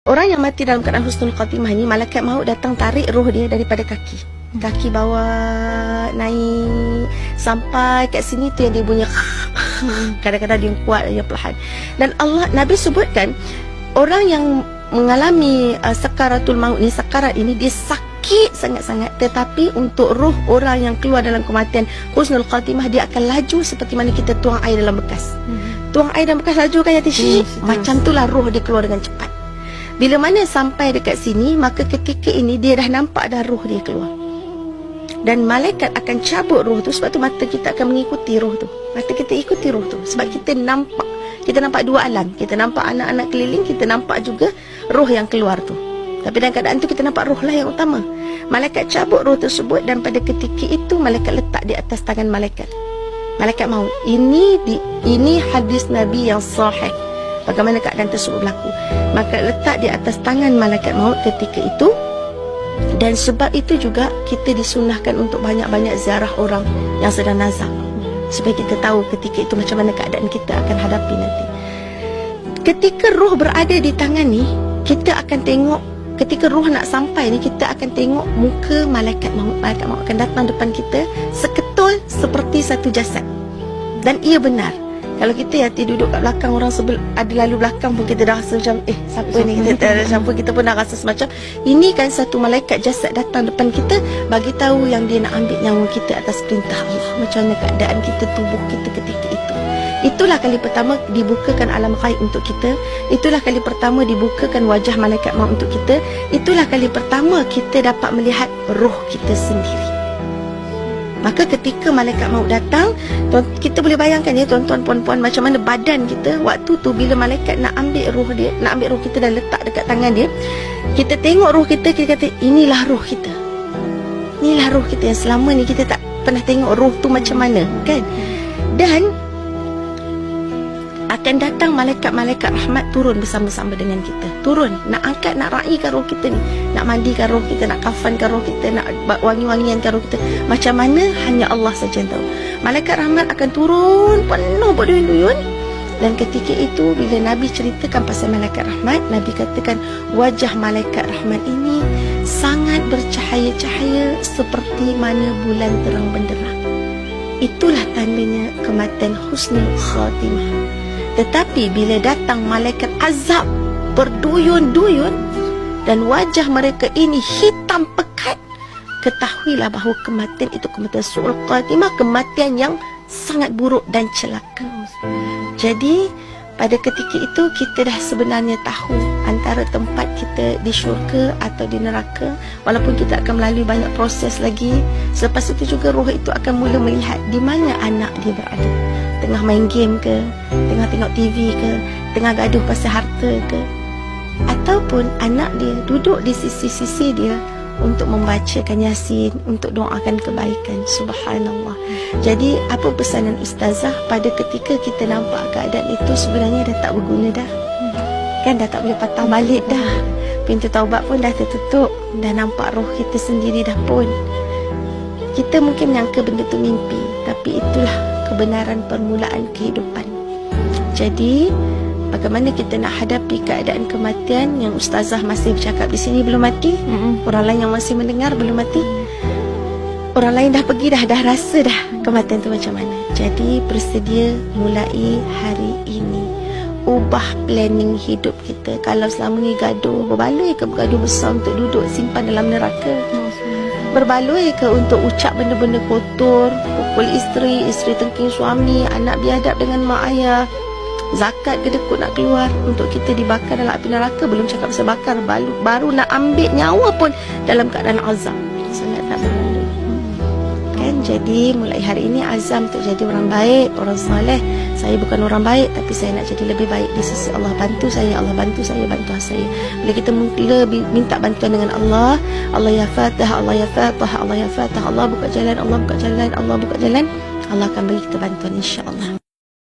Orang yang mati dalam keadaan husnul khatimah ni, malaikat maut datang tarik roh dia daripada kaki. Kaki bawah, naik sampai kat sini tu yang dia bunyi kadang-kadang dia kuat, dia perlahan. Dan Allah, Nabi sebutkan orang yang mengalami sakaratul maut ni, sakarat ini, dia sakit sangat-sangat, tetapi untuk roh orang yang keluar dalam kematian husnul khatimah, dia akan laju seperti mana kita tuang air dalam bekas. Tuang air dalam bekas laju kan, Yati? Macam itulah roh dia keluar dengan cepat. Bila mana sampai dekat sini, maka ketika ini dia dah nampak dah roh dia keluar. Dan malaikat akan cabut roh tu. Sebab tu mata kita akan mengikuti roh tu. Mata kita ikuti roh tu. Sebab kita nampak. Kita nampak dua alam. Kita nampak anak-anak keliling. Kita nampak juga roh yang keluar tu. Tapi dalam keadaan tu kita nampak roh lah yang utama. Malaikat cabut roh tersebut. Dan pada ketika itu malaikat letak di atas tangan malaikat. Malaikat maut. Ini hadis Nabi yang sahih. Bagaimana keadaan tersebut berlaku. Maka letak di atas tangan malaikat maut ketika itu. Dan sebab itu juga kita disunahkan untuk banyak-banyak ziarah orang yang sedang nazak, supaya kita tahu ketika itu macam mana keadaan kita akan hadapi nanti. Ketika roh berada di tangan ni, kita akan tengok. Ketika roh nak sampai ni, kita akan tengok muka malaikat maut. Malaikat maut akan datang depan kita seketul seperti satu jasad. Dan ia benar. Kalau kita yang duduk kat belakang, orang ada lalu belakang pun kita dah rasa macam siapa ni, kita pun dah rasa semacam ini kan satu malaikat jasad datang depan kita, bagi tahu yang dia nak ambil nyawa kita atas perintah Allah. Macam mana keadaan kita, tubuh kita ketika itu. Itulah kali pertama dibukakan alam ghaib untuk kita. Itulah kali pertama dibukakan wajah malaikat maut untuk kita. Itulah kali pertama kita dapat melihat roh kita sendiri. Maka ketika malaikat maut datang, kita boleh bayangkan ya tuan-tuan, puan-puan, macam mana badan kita waktu tu bila malaikat nak ambil roh dia, nak ambil roh kita dan letak dekat tangan dia. Kita tengok roh kita, kita kata inilah roh kita. Inilah roh kita yang selama ni kita tak pernah tengok roh tu macam mana, kan? Dan akan datang malaikat-malaikat rahmat turun bersama-sama dengan kita. Turun, nak angkat, nak raikan roh kita ni. Nak mandikan roh kita, nak kafankan roh kita, nak wangi-wangiankan roh kita. Macam mana, hanya Allah saja yang tahu. Malaikat rahmat akan turun penuh berduyun-duyun. Dan ketika itu, bila Nabi ceritakan pasal malaikat rahmat, Nabi katakan, wajah malaikat rahmat ini sangat bercahaya-cahaya seperti mana bulan terang benderang. Itulah tandanya kematian husnul khatimah. Tetapi bila datang malaikat azab berduyun-duyun dan wajah mereka ini hitam pekat, ketahuilah bahawa kematian itu kematian su'ul khatimah, kematian yang sangat buruk dan celaka. Jadi pada ketika itu kita dah sebenarnya tahu antara tempat kita di syurga atau di neraka. Walaupun kita akan melalui banyak proses lagi. Selepas itu juga roh itu akan mula melihat di mana anak dia berada. Tengah main game ke, tengah tengok TV ke, tengah gaduh pasal harta ke, ataupun anak dia duduk di sisi-sisi dia untuk membacakan Yasin, untuk doakan kebaikan. Subhanallah. Jadi apa pesanan ustazah pada ketika kita nampak keadaan itu sebenarnya dah tak berguna dah, kan dah tak boleh patah balik dah, pintu taubat pun dah tertutup, dah nampak roh kita sendiri dah pun. Kita mungkin menyangka benda tu mimpi, tapi itulah kebenaran permulaan kehidupan. Jadi bagaimana kita nak hadapi keadaan kematian yang ustazah masih bercakap di sini belum mati, orang lain yang masih mendengar belum mati, orang lain dah pergi dah rasa dah kematian tu macam mana. Jadi bersedia mulai hari ini, ubah planning hidup kita. Kalau selama ni gaduh, berbaloi ke bergaduh besar untuk duduk simpan dalam neraka? Berbaloi ke untuk ucap benda-benda kotor, pukul isteri, isteri tengking suami, anak biadab dengan mak ayah, zakat kedekut nak keluar untuk kita dibakar dalam api neraka? Belum cakap pasal bakar, baru nak ambil nyawa pun dalam keadaan azab. Sangat tak berbaloi, kan? Jadi mulai hari ini azam untuk jadi orang baik, orang soleh. Saya bukan orang baik, tapi saya nak jadi lebih baik di sisi Allah. Bantu saya, Allah bantu saya, bantu saya. Bila kita mula minta bantuan dengan Allah, Allah ya Fatah, Allah ya Fatah, Allah ya Fatah, Allah buka jalan, Allah buka jalan, Allah buka jalan, Allah akan bagi kita bantuan, insya-Allah.